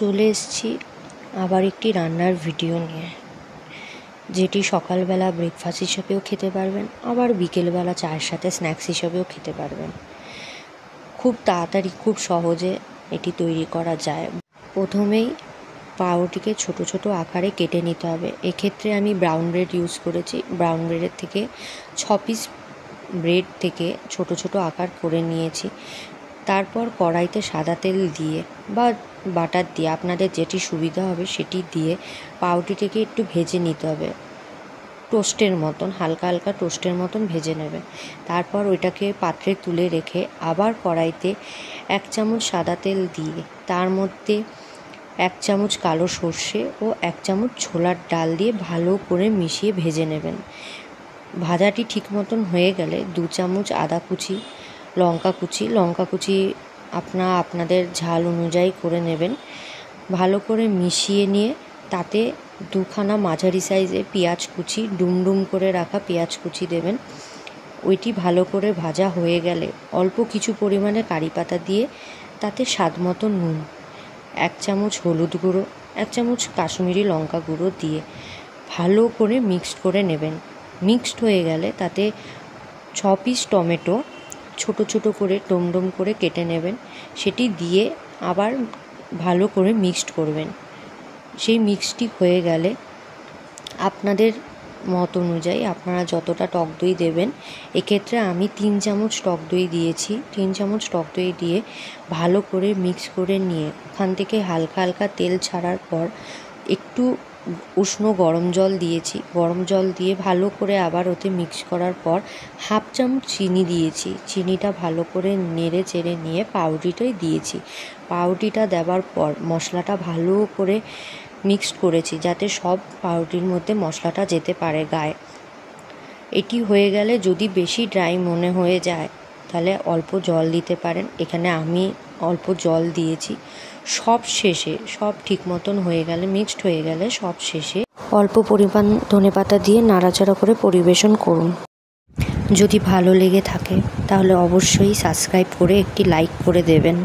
চলে এসেছি আবার একটি রান্নার ভিডিও নিয়ে, যেটি সকালবেলা ব্রেকফাস্ট হিসেবেও খেতে পারবেন, আবার বিকেলবেলা চায়ের সাথে স্ন্যাক্স হিসেবেও খেতে পারবেন। খুব তাড়াতাড়ি খুব সহজে এটি তৈরি করা যায়। প্রথমেই পাউরুটিকে ছোট ছোট আকারে কেটে নিতে হবে। এক্ষেত্রে আমি ব্রাউন ব্রেড ইউজ করেছি। ব্রাউন ব্রেডের থেকে 6 পিস ব্রেড থেকে ছোট ছোট আকার করে নিয়েছি। তারপর কড়াইতে সাদা তেল দিয়ে বা বাটার দিয়ে, আপনাদের যেটি সুবিধা হবে সেটি দিয়ে পাউরুটিটাকে একটু ভেজে নিতে হবে, টোস্টের মতন, হালকা হালকা টোস্টের মতন ভেজে নেবে। তারপর ওইটাকে পাত্রে তুলে রেখে আবার কড়াইতে 1 চামচ সাদা তেল দিয়ে তার মধ্যে 1 চামচ কালো সর্ষে ও 1 চামচ ছোলার ডাল দিয়ে ভালো করে মিশিয়ে ভেজে নেবেন। ভাজাটি ঠিক মতন হয়ে গেলে 2 চামচ আদা কুচি, লঙ্কা কুচি আপনাদের ঝাল অনুযায়ী করে নেবেন। ভালো করে মিশিয়ে নিয়ে তাতে 2খানা মাঝারি সাইজে পেঁয়াজ কুচি, ডুমডুম করে রাখা পেঁয়াজ কুচি দেবেন। ওইটি ভালো করে ভাজা হয়ে গেলে অল্প কিছু পরিমাণে কারি পাতা দিয়ে তাতে স্বাদ মতো নুন, 1 চামচ হলুদ গুঁড়ো, 1 চামচ কাশ্মীরি লঙ্কা গুঁড়ো দিয়ে ভালো করে মিক্সড করে নেবেন। মিক্সড হয়ে গেলে তাতে 6 পিস টমেটো ছোট ছোট করে ডুমডুম করে কেটে নেবেন। সেটি দিয়ে আবার ভালো করে মিক্সড করবেন। সেই মিক্সটি হয়ে গেলে আপনাদের মত অনুযায়ী আপনারা যতটা টক দই দেবেন, এক্ষেত্রে আমি 3 চামচ টক দই দিয়েছি। 3 চামচ টক দই দিয়ে ভালো করে মিক্স করে নিয়ে ওখান থেকে হালকা হালকা তেল ছাড়ার পর একটু উষ্ণ গরম জল দিয়েছি। গরম জল দিয়ে ভালো করে আবার ওতে মিক্স করার পর 1/2 চামচ চিনি দিয়েছি। চিনিটা ভালো করে নেড়ে চেড়ে নিয়ে পাউরুটিটাই দিয়েছি। পাউরুটিটা দেওয়ার পর মশলাটা ভালো করে মিক্সড করেছি যাতে সব পাউরুটির মধ্যে মশলাটা যেতে পারে গায়ে। এটি হয়ে গেলে যদি বেশি ড্রাই মনে হয়ে যায় তাহলে অল্প জল দিতে পারেন। এখানে আমি অল্প জল দিয়েছি। সব শেষে সব ঠিক মতন হয়ে গেলে, মিক্সড হয়ে গেলে সব শেষে অল্প পরিমাণ ধনেপাতা দিয়ে নাড়াচাড়া করে পরিবেশন করুন। যদি ভালো লেগে থাকে তাহলে অবশ্যই সাবস্ক্রাইব করে একটি লাইক করে দেবেন।